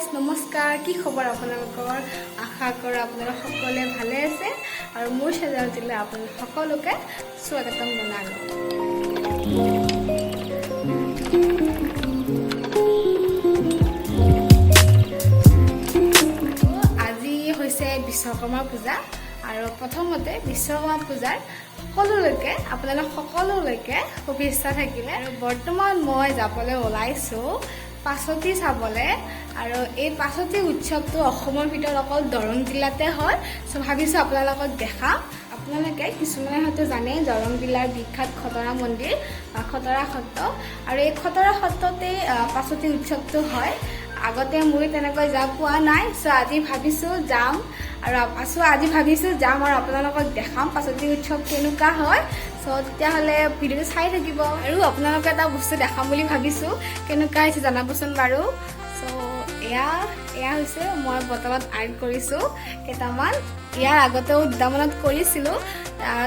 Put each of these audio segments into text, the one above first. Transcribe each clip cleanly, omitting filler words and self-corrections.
guys নমস্কাৰ কি খবৰ আপোনালোকৰ আশা কৰোঁ আপোনালোক সকলোৱে ভালে আছে আৰু মোৰ চেনেলটোলৈ আপোনালোক সকলোকে স্বাগতম জনালোঁ আজি হৈছে বিশ্বকৰ্মা পূজা আৰু প্ৰথমতে বিশ্বকৰ্মা পূজাৰ আপোনালোক সকলোলৈকে শুভেচ্ছা থাকিলে আৰু বৰ্তমান মই যাবলৈ ওলাইছোঁ পাছতি চাবলে আৰু এই পাছতি উৎসৱটো অসমৰ ভিতৰত অকল দৰং জিলাতে হয় সো ভাবিছোঁ আপোনালোকক দেখাম আপোনালোকে কিছুমানে হয়তো জানে দৰং জিলাৰ বিখ্যাত খতৰা মন্দিৰ খতৰা সত্ৰ আৰু এই খতৰা সত্ৰতে পাছতি উৎসৱটো হয় আগতে মই তেনেকৈ যা পোৱা নাই সো আজি ভাবিছোঁ যাম আৰু আপোনালোকক দেখাম পাছতি উৎসৱ কেনেকুৱা হয় সো তেতিয়াহ'লে ভিডিঅ'টো চাই থাকিব আৰু আপোনালোকে এটা বস্তু দেখাম বুলি ভাবিছোঁ কেনেকুৱা হৈছে জনাবচোন বাৰু সো এয়া হৈছে মই বটলত আৰ্ট কৰিছোঁ কেইটামান ইয়াৰ আগতেও দুটামানত কৰিছিলোঁ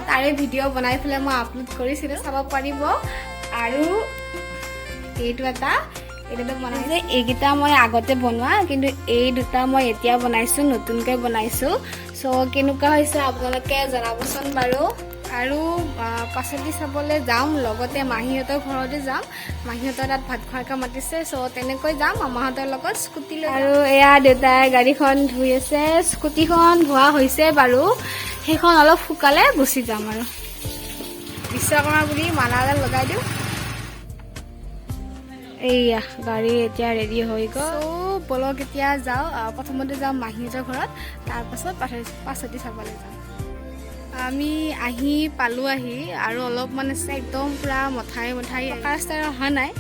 তাৰে ভিডিঅ' বনাই পেলাই মই আপলোড কৰিছিলোঁ চাব পাৰিব আৰু এইটোতো বনাইছে এইকেইটা মই আগতে বনোৱা কিন্তু এই দুটা মই এতিয়া বনাইছোঁ নতুনকৈ বনাইছোঁ সো কেনেকুৱা হৈছে আপোনালোকে জনাবচোন বাৰু আৰু পাছতি চাবলৈ যাম লগতে মাহীহঁতৰ ঘৰতে যাম মাহীহঁতৰ তাত ভাত খোৱাকৈ মাতিছে সো তেনেকৈ যাম মামাহঁতৰ লগত স্কুটি লৈ আৰু এয়া দেউতাই গাড়ীখন ধুই আছে স্কুটিখন ধোৱা হৈছে বাৰু সেইখন অলপ শুকালে গুচি যাম আৰু বিশ্বকৰ্মা বুলি মালা এডাল লগাই দিওঁ এইয়া গাড়ী এতিয়া ৰেডি হৈ গ'ল বলক এতিয়া যাওঁ প্ৰথমতে যাওঁ মাহীহঁতৰ ঘৰত তাৰপাছত পাছতি চাবলৈ যাম আমি পালোহি আৰু অলপমান আছে একদম পূৰা মথাই ৰাস্তাৰে অহা নাই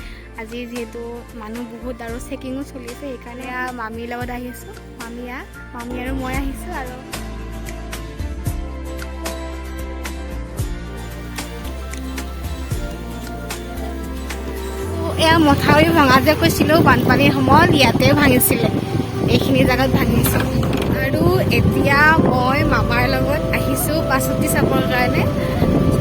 আজি যিহেতু মানুহ বহুত আৰু চেকিঙো চলি আছে সেইকাৰণে মামীৰ লগত আহিছোঁ মামী আৰু মই আহিছোঁ আৰু এয়া মথাউৰি ভঙা যে কৈছিলোঁ বানপানীৰ সময়ত ইয়াতে ভাঙিছিলে এইখিনি জেগাত ভাঙিছে আৰু এতিয়া মই মামাৰ লগত আহিছোঁ পাছতি চাবৰ কাৰণে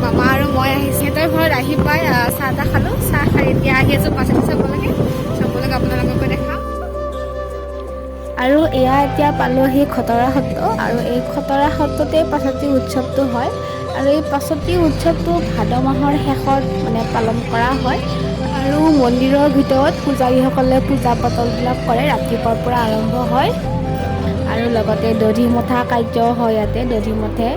মামা আৰু মই আহিছোঁ সিহঁতৰ ঘৰত আহি পাই চাহ তাহ খালোঁ চাহ খাই এতিয়া আহি আছোঁ পাছতি চাবলৈকে আপোনালোককো দেখাম আৰু এয়া এতিয়া পালোহি খতৰা সত্ৰ আৰু এই খতৰা সত্ৰতে পাছতি উৎসৱটো হয় আৰু এই পাছতি উৎসৱটো ভাদ মাহৰ শেষত মানে পালন কৰা হয় আৰু মন্দিৰৰ ভিতৰত পূজাৰীসকলে পূজা পাতলবিলাক কৰে ৰাতিপুৱাৰ পৰা আৰম্ভ হয় আৰু লগতে দধি মথা কাৰ্য হয় ইয়াতে দধি মঠে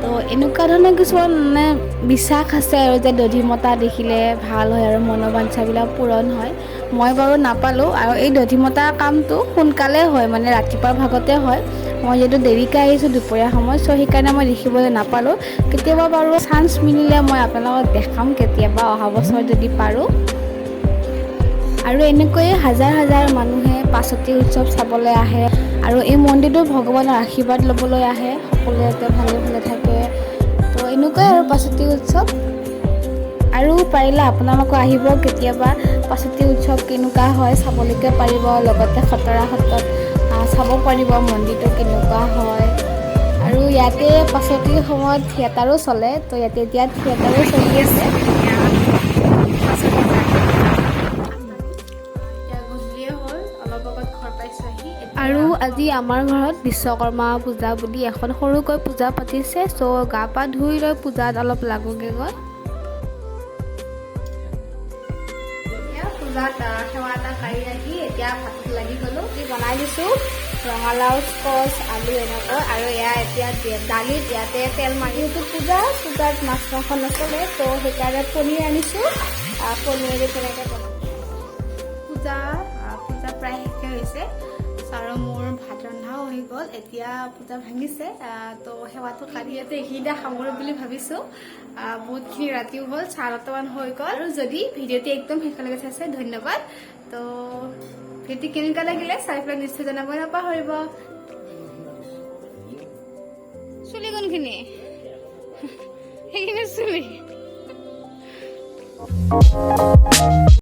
তো এনেকুৱা ধৰণৰ কিছুমান মানে বিশ্বাস আছে আৰু যে দধি মতা দেখিলে ভাল হয় আৰু মনোবাঞ্ছাবিলাক পূৰণ হয় মই বাৰু নাপালোঁ আৰু এই দধি মতা কামটো সোনকালে হয় মানে ৰাতিপুৱাৰ ভাগতে হয় মই যিহেতু দেৰিকৈ আহিছোঁ দুপৰীয়া সময়ত চ' সেইকাৰণে মই দেখিবলৈ নাপালোঁ কেতিয়াবা বাৰু চান্স মিলিলে মই আপোনালোকক দেখাম কেতিয়াবা অহা বছৰ যদি পাৰোঁ আৰু এনেকৈয়ে হাজাৰ হাজাৰ মানুহে পাছতি উৎসৱ চাবলৈ আহে আৰু এই মন্দিৰটো ভগৱানৰ আশীৰ্বাদ ল'বলৈ আহে সকলোৱে যাতে ভালে ভালে থাকে তো এনেকুৱাই আৰু পাছতি উৎসৱ আৰু পাৰিলে আপোনালোকো আহিব কেতিয়াবা পাছতি উৎসৱ কেনেকুৱা হয় চাবলৈকে পাৰিব লগতে খতৰা সত্ৰত চাব পাৰিব মন্দিৰটো কেনেকুৱা হয় আৰু ইয়াতে পাছতিৰ সময়ত থিয়েটাৰো চলে তো ইয়াতে এতিয়া থিয়েটাৰো চলি আছে আৰু আজি আমাৰ ঘৰত বিশ্বকৰ্মা পূজা বুলি এখন সৰুকৈ পূজা পাতিছে চ' গা পা ধুই লৈ পূজাত অলপ লাগোগে গৈ পূজাত সেৱা এটা কাঢ়ি আহি এতিয়া ভাতত লাগি গ'লোঁ বনাই দিছোঁ ৰঙালাও স্কচ আলু এনেকৈ আৰু এয়া এতিয়া দালিত ইয়াতে তেল মাৰি পূজাত মাছ মাংস নচলে ত' সেইকাৰণে পনীৰ আনিছোঁ পনীৰে তেনেকৈ পূজা প্ৰায় শেষে হৈছে আৰু মোৰ ভাত ৰন্ধাও হৈ গ'ল এতিয়া পূজা ভাঙিছে তো সেৱাটো কালি ইয়াতে এইখিনিতে সামৰোঁ বুলি ভাবিছোঁ বহুতখিনি ৰাতিও হ'ল 9:30মান হৈ গ'ল আৰু যদি ভিডিঅ'টি একদম শেষলৈকে চাইছে ধন্যবাদ তো ভিডিঅ'টি কেনেকুৱা লাগিলে চাই পেলাই নিশ্চয় জনাব নাপাহৰিব চুলি কোনখিনি সেইখিনি চুলি